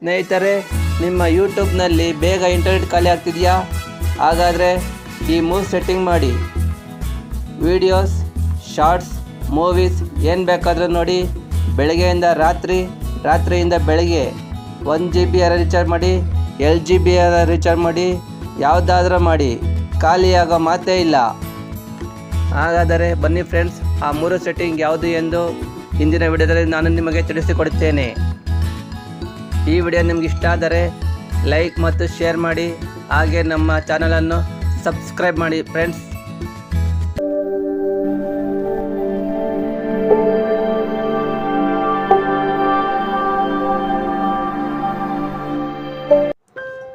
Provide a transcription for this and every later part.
ಸ್ನೇಹಿತರೆ, ನಿಮ್ಮ ಯೂಟ್ಯೂಬ್ನಲ್ಲಿ ಬೇಗ ಇಂಟರ್ನೆಟ್ ಖಾಲಿ ಆಗ್ತಿದೆಯಾ? ಹಾಗಾದರೆ ಈ 3 ಸೆಟ್ಟಿಂಗ್ ಮಾಡಿ. ವಿಡಿಯೋಸ್, ಶಾರ್ಟ್ಸ್, ಮೂವೀಸ್ ಏನು ಬೇಕಾದರೂ ನೋಡಿ. ಬೆಳಗ್ಗೆಯಿಂದ ರಾತ್ರಿ, ರಾತ್ರಿಯಿಂದ ಬೆಳಗ್ಗೆ 1 GB ರೀಚಾರ್ಜ್ ಮಾಡಿ, 2 GB ರೀಚಾರ್ಜ್ ಮಾಡಿ, ಯಾವುದಾದ್ರೂ ಮಾಡಿ, ಖಾಲಿಯಾಗೋ ಮಾತೇ ಇಲ್ಲ. ಹಾಗಾದರೆ ಬನ್ನಿ ಫ್ರೆಂಡ್ಸ್, ಆ 3 ಸೆಟ್ಟಿಂಗ್ ಯಾವುದು ಎಂದು ಇಂದಿನ ವಿಡಿಯೋದಲ್ಲಿ ನಾನು ನಿಮಗೆ ತಿಳಿಸಿಕೊಡುತ್ತೇನೆ. ಈ ವಿಡಿಯೋ ನಿಮಗೆ ಇಷ್ಟ ಆದರೆ ಲೈಕ್ ಮತ್ತು ಶೇರ್ ಮಾಡಿ, ಹಾಗೆ ನಮ್ಮ ಚಾನಲನ್ನು ಸಬ್ಸ್ಕ್ರೈಬ್ ಮಾಡಿ ಫ್ರೆಂಡ್ಸ್.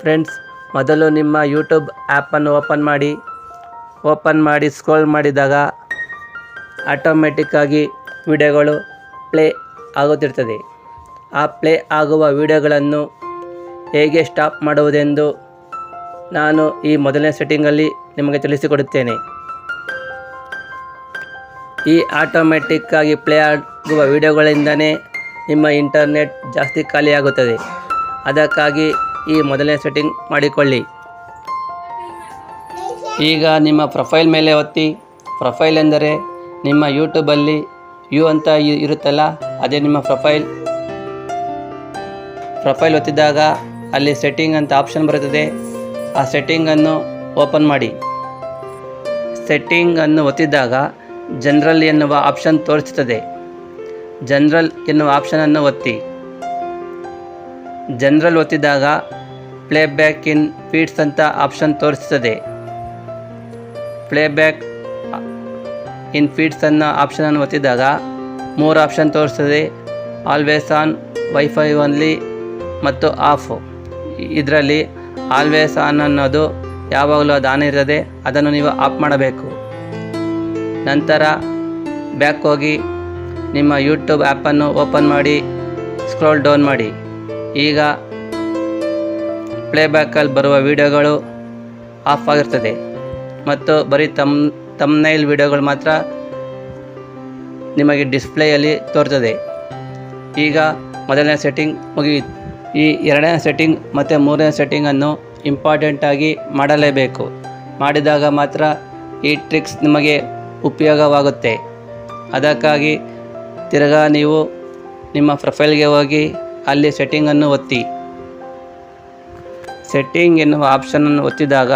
ಫ್ರೆಂಡ್ಸ್, ಮೊದಲು ನಿಮ್ಮ ಯೂಟ್ಯೂಬ್ ಆ್ಯಪನ್ನು ಓಪನ್ ಮಾಡಿ ಸ್ಕ್ರೋಲ್ ಮಾಡಿದಾಗ ಆಟೋಮೆಟಿಕ್ಕಾಗಿ ವಿಡಿಯೋಗಳು ಪ್ಲೇ ಆಗುತ್ತಿರ್ತದೆ. ಆ ಪ್ಲೇ ಆಗುವ ವಿಡಿಯೋಗಳನ್ನು ಹೇಗೆ ಸ್ಟಾಪ್ ಮಾಡುವುದೆಂದು ನಾನು ಈ ಮೊದಲನೇ ಸೆಟ್ಟಿಂಗಲ್ಲಿ ನಿಮಗೆ ತಿಳಿಸಿಕೊಡುತ್ತೇನೆ. ಈ ಆಟೋಮೆಟಿಕ್ಕಾಗಿ ಪ್ಲೇ ಆಗುವ ವಿಡಿಯೋಗಳಿಂದಲೇ ನಿಮ್ಮ ಇಂಟರ್ನೆಟ್ ಜಾಸ್ತಿ ಖಾಲಿಯಾಗುತ್ತದೆ. ಅದಕ್ಕಾಗಿ ಈ ಮೊದಲನೇ ಸೆಟ್ಟಿಂಗ್ ಮಾಡಿಕೊಳ್ಳಿ. ಈಗ ನಿಮ್ಮ ಪ್ರೊಫೈಲ್ ಮೇಲೆ ಒತ್ತಿ. ಪ್ರೊಫೈಲ್ ಎಂದರೆ ನಿಮ್ಮ ಯೂಟ್ಯೂಬಲ್ಲಿ ಯು ಅಂತ ಇರುತ್ತಲ್ಲ, ಅದೇ ನಿಮ್ಮ ಪ್ರೊಫೈಲ್ ಒತ್ತಿದಾಗ ಅಲ್ಲಿ ಸೆಟ್ಟಿಂಗ್ ಅಂತ ಆಪ್ಷನ್ ಬರುತ್ತದೆ. ಆ ಸೆಟ್ಟಿಂಗನ್ನು ಓಪನ್ ಮಾಡಿ. ಸೆಟ್ಟಿಂಗನ್ನು ಒತ್ತಿದಾಗ ಜನರಲ್ ಎನ್ನುವ ಆಪ್ಷನ್ ತೋರಿಸುತ್ತದೆ. ಜನರಲ್ ಎನ್ನುವ ಆಪ್ಷನನ್ನು ಒತ್ತಿ. ಜನರಲ್ ಒತ್ತಿದಾಗ ಪ್ಲೇಬ್ಯಾಕ್ ಇನ್ ಫೀಡ್ಸ್ ಅಂತ ಆಪ್ಷನ್ ತೋರಿಸುತ್ತದೆ. ಪ್ಲೇಬ್ಯಾಕ್ ಇನ್ ಫೀಡ್ಸ್ ಅನ್ನೋ ಆಪ್ಷನನ್ನು ಒತ್ತಿದಾಗ 3 ಆಪ್ಷನ್ ತೋರಿಸ್ತದೆ. ಆಲ್ವೇಸ್ ಆನ್, ವೈಫೈ ಓನ್ಲಿ ಮತ್ತು ಆಫ್. ಇದರಲ್ಲಿ ಆಲ್ವೇಸ್ ಆನ್ ಅನ್ನೋದು ಯಾವಾಗಲೂ ಅದು ಆನ್ ಇರ್ತದೆ, ಅದನ್ನು ನೀವು ಆಫ್ ಮಾಡಬೇಕು. ನಂತರ ಬ್ಯಾಕ್ ಹೋಗಿ ನಿಮ್ಮ ಯೂಟ್ಯೂಬ್ ಆ್ಯಪನ್ನು ಓಪನ್ ಮಾಡಿ ಸ್ಕ್ರೋಲ್ ಡೌನ್ ಮಾಡಿ. ಈಗ ಪ್ಲೇಬ್ಯಾಕಲ್ಲಿ ಬರುವ ವಿಡಿಯೋಗಳು ಆಫ್ ಆಗಿರ್ತದೆ ಮತ್ತು ಬರೀ ತಮ್ನೈಲ್ ವಿಡಿಯೋಗಳು ಮಾತ್ರ ನಿಮಗೆ ಡಿಸ್ಪ್ಲೇಯಲ್ಲಿ ತೋರ್ತದೆ. ಈಗ ಮೊದಲನೇ ಸೆಟ್ಟಿಂಗ್ ಮುಗಿಯಿತು. ಈ 2ನೇ ಸೆಟ್ಟಿಂಗ್ ಮತ್ತು 3ನೇ ಸೆಟ್ಟಿಂಗನ್ನು ಇಂಪಾರ್ಟೆಂಟಾಗಿ ಮಾಡಲೇಬೇಕು. ಮಾಡಿದಾಗ ಮಾತ್ರ ಈ ಟ್ರಿಕ್ಸ್ ನಿಮಗೆ ಉಪಯೋಗವಾಗುತ್ತೆ. ಅದಕ್ಕಾಗಿ ತಿರ್ಗಾ ನೀವು ನಿಮ್ಮ ಪ್ರೊಫೈಲ್ಗೆ ಹೋಗಿ ಅಲ್ಲಿ ಸೆಟ್ಟಿಂಗನ್ನು ಒತ್ತಿ. ಸೆಟ್ಟಿಂಗ್ ಎನ್ನುವ ಆಪ್ಷನನ್ನು ಒತ್ತಿದಾಗ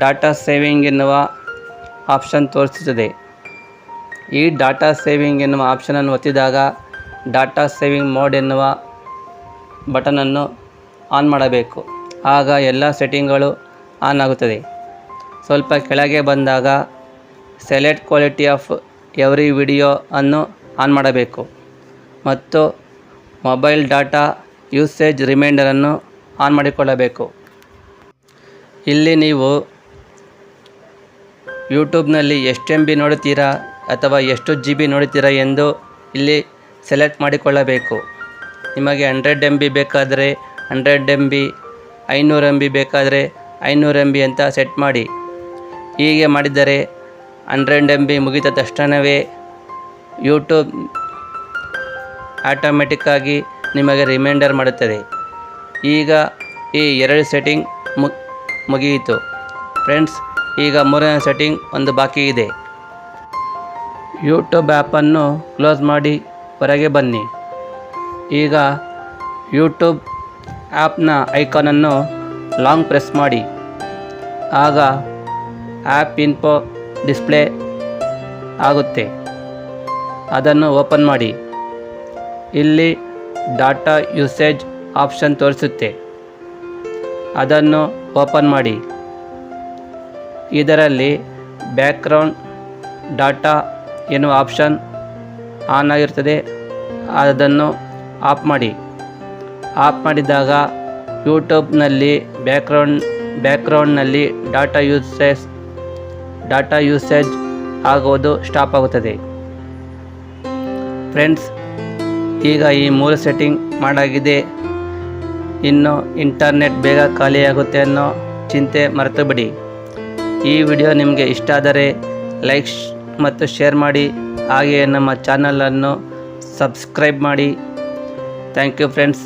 ಡಾಟಾ ಸೇವಿಂಗ್ ಎನ್ನುವ ಆಪ್ಷನ್ ತೋರಿಸುತ್ತದೆ. ಈ ಡಾಟಾ ಸೇವಿಂಗ್ ಎನ್ನುವ ಆಪ್ಷನನ್ನು ಒತ್ತಿದಾಗ ಡಾಟಾ ಸೇವಿಂಗ್ ಮೋಡ್ ಎನ್ನುವ ಬಟನನ್ನು ಆನ್ ಮಾಡಬೇಕು. ಆಗ ಎಲ್ಲ ಸೆಟ್ಟಿಂಗ್ಗಳು ಆನ್ ಆಗುತ್ತದೆ. ಸ್ವಲ್ಪ ಕೆಳಗೆ ಬಂದಾಗ select quality of every video ಅನ್ನು ಆನ್ ಮಾಡಬೇಕು ಮತ್ತು ಮೊಬೈಲ್ ಡಾಟಾ ಯೂಸೇಜ್ ರಿಮೈಂಡರನ್ನು ಆನ್ ಮಾಡಿಕೊಳ್ಳಬೇಕು. ಇಲ್ಲಿ ನೀವು ಯೂಟ್ಯೂಬ್ನಲ್ಲಿ ಎಷ್ಟು MB ನೋಡುತ್ತೀರಾ ಅಥವಾ ಎಷ್ಟು GB ನೋಡುತ್ತೀರಾ ಎಂದು ಇಲ್ಲಿ ಸೆಲೆಕ್ಟ್ ಮಾಡಿಕೊಳ್ಳಬೇಕು. ನಿಮಗೆ 100 MB ಬೇಕಾದರೆ 100 MB, 500 MB ಬೇಕಾದರೆ 500 MB ಅಂತ ಸೆಟ್ ಮಾಡಿ. ಹೀಗೆ ಮಾಡಿದರೆ 100 MB ಮುಗಿದ ತಕ್ಷಣವೇ ಯೂಟ್ಯೂಬ್ ಆಟೋಮೆಟಿಕ್ಕಾಗಿ ನಿಮಗೆ ರಿಮೈಂಡರ್ ಮಾಡುತ್ತದೆ. ಈಗ ಈ 2 ಸೆಟ್ಟಿಂಗ್ ಮುಗಿಯಿತು ಫ್ರೆಂಡ್ಸ್. ಈಗ 3ನೇ ಸೆಟ್ಟಿಂಗ್ ಒಂದು ಬಾಕಿ ಇದೆ. ಯೂಟ್ಯೂಬ್ ಆ್ಯಪನ್ನು ಕ್ಲೋಸ್ ಮಾಡಿ ಹೊರಗೆ ಬನ್ನಿ. ಈಗ ಯೂಟ್ಯೂಬ್ ಆ್ಯಪ್ನ ಐಕಾನನ್ನು ಲಾಂಗ್ ಪ್ರೆಸ್ ಮಾಡಿ. ಆಗ ಆ್ಯಪ್ ಇನ್ಫೋ ಡಿಸ್ಪ್ಲೇ ಆಗುತ್ತೆ. ಅದನ್ನು ಓಪನ್ ಮಾಡಿ. ಇಲ್ಲಿ ಡಾಟಾ ಯೂಸೇಜ್ ಆಪ್ಷನ್ ತೋರಿಸುತ್ತೆ. ಅದನ್ನು ಓಪನ್ ಮಾಡಿ. ಇದರಲ್ಲಿ ಬ್ಯಾಕ್ಗ್ರೌಂಡ್ ಡಾಟಾ ಎನ್ನುವ ಆಪ್ಷನ್ ಆನ್ ಆಗಿರ್ತದೆ, ಅದನ್ನು ಆಫ್ ಮಾಡಿ. ಆಫ್ ಮಾಡಿದಾಗ ಯೂಟ್ಯೂಬ್ನಲ್ಲಿ ಬ್ಯಾಕ್ಗ್ರೌಂಡ್ನಲ್ಲಿ ಡಾಟಾ ಯೂಸೇಜ್ ಆಗೋದು ಸ್ಟಾಪ್ ಆಗುತ್ತದೆ. ಫ್ರೆಂಡ್ಸ್, ಈಗ ಈ 3 ಸೆಟ್ಟಿಂಗ್ ಮಾಡಾಗಿದೆ. ಇನ್ನು ಇಂಟರ್ನೆಟ್ ಬೇಗ ಖಾಲಿಯಾಗುತ್ತೆ ಅನ್ನೋ ಚಿಂತೆ ಮರೆತು ಬಿಡಿ. ಈ ವಿಡಿಯೋ ನಿಮಗೆ ಇಷ್ಟ ಆದರೆ ಲೈಕ್ ಮತ್ತು ಶೇರ್ ಮಾಡಿ, ಹಾಗೆಯೇ ನಮ್ಮ ಚಾನಲನ್ನು ಸಬ್ಸ್ಕ್ರೈಬ್ ಮಾಡಿ. Thank you friends.